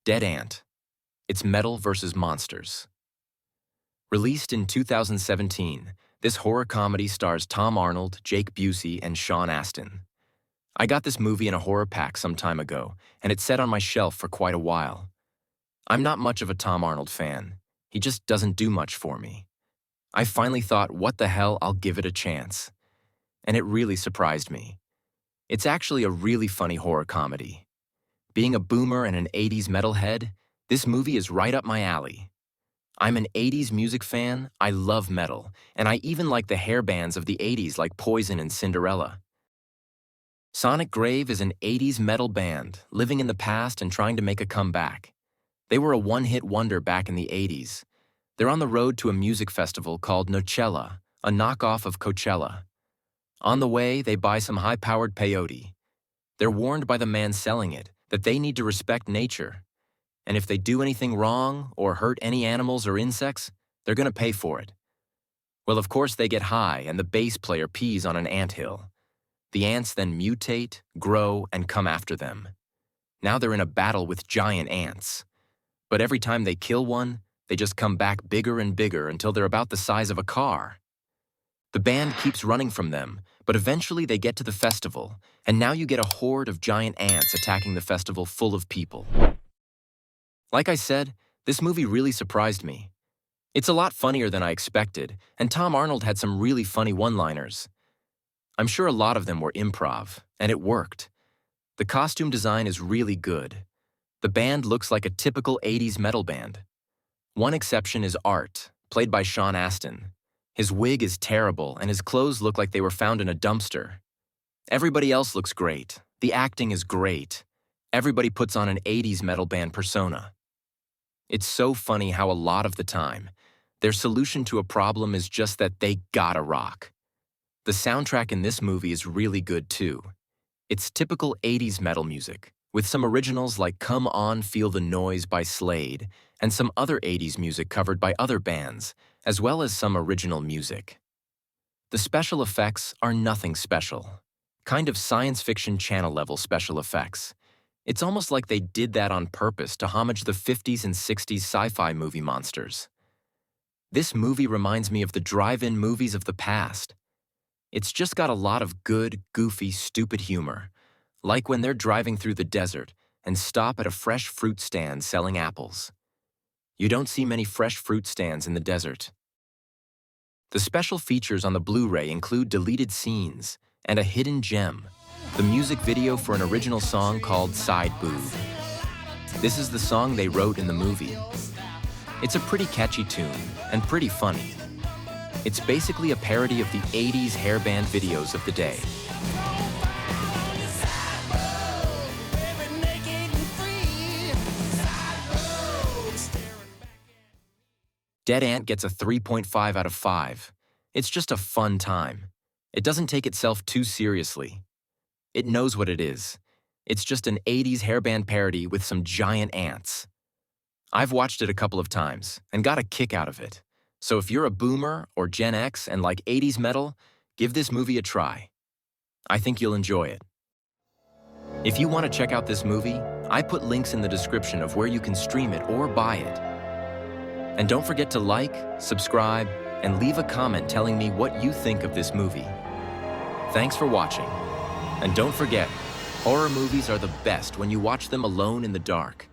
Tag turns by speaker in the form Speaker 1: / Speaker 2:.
Speaker 1: Dead Ant. It's metal versus monsters. Released in 2017, this horror comedy stars Tom Arnold, Jake Busey, and Astin. I got this movie in a horror pack some time ago, and it sat on my shelf for quite a while. I'm not much of a Tom Arnold fan. He just doesn't do much for me. I finally thought, what the hell, I'll give it a chance. And it really surprised me. It's actually a really funny horror comedy. Being a boomer and an 80s metalhead, this movie is right up my alley. I'm an 80s music fan, I love metal, and I even like the hair bands of the 80s like Poison and Cinderella. Sonic Grave is an 80s metal band living in the past and trying to make a comeback. They were a one-hit wonder back in the 80s. They're on the road to a music festival called Nochella, a knockoff of Coachella. On the way, they buy some high-powered peyote. They're warned by the man selling it that they need to respect nature. And if they do anything wrong or hurt any animals or insects, they're going to pay for it. Well, of course, they get high and the bass player pees on an anthill. The ants then mutate, grow, and come after them. Now they're in a battle with giant ants. But every time they kill one, they just come back bigger and bigger until they're about the size of a car. The band keeps running from them, but eventually they get to the festival, and now you get a horde of giant ants attacking the festival full of people. Like I said, this movie really surprised me. It's a lot funnier than I expected, and Tom Arnold had some really funny one-liners. I'm sure a lot of them were improv, and it worked. The costume design is really good. The band looks like a typical 80s metal band. One exception is Art, played by Astin. His wig is terrible, and his clothes look like they were found in a dumpster. Everybody else looks great. The acting is great. Everybody puts on an 80s metal band persona. It's so funny how a lot of the time, their solution to a problem is just that they gotta rock. The soundtrack in this movie is really good too. It's typical 80s metal music, with some originals like Come On, Feel the Noise by Slade, and some other 80s music covered by other bands, as well as some original music. The special effects are nothing special. Kind of science fiction channel level special effects. It's almost like they did that on purpose to homage the 50s and 60s sci-fi movie monsters. This movie reminds me of the drive-in movies of the past. It's just got a lot of good, goofy, stupid humor, like when they're driving through the desert and stop at a fresh fruit stand selling apples. You don't see many fresh fruit stands in the desert. The special features on the Blu-ray include deleted scenes and a hidden gem, the music video for an original song called Side Boob. This is the song they wrote in the movie. It's a pretty catchy tune and pretty funny. It's basically a parody of the 80s hairband videos of the day. Dead Ant gets a 3.5 out of 5. It's just a fun time. It doesn't take itself too seriously. It knows what it is. It's just an 80s hairband parody with some giant ants. I've watched it a couple of times and got a kick out of it. So if you're a boomer or Gen X and like 80s metal, give this movie a try. I think you'll enjoy it. If you want to check out this movie, I put links in the description of where you can stream it or buy it. And don't forget to like, subscribe, and leave a comment telling me what you think of this movie. Thanks for watching. And don't forget, horror movies are the best when you watch them alone in the dark.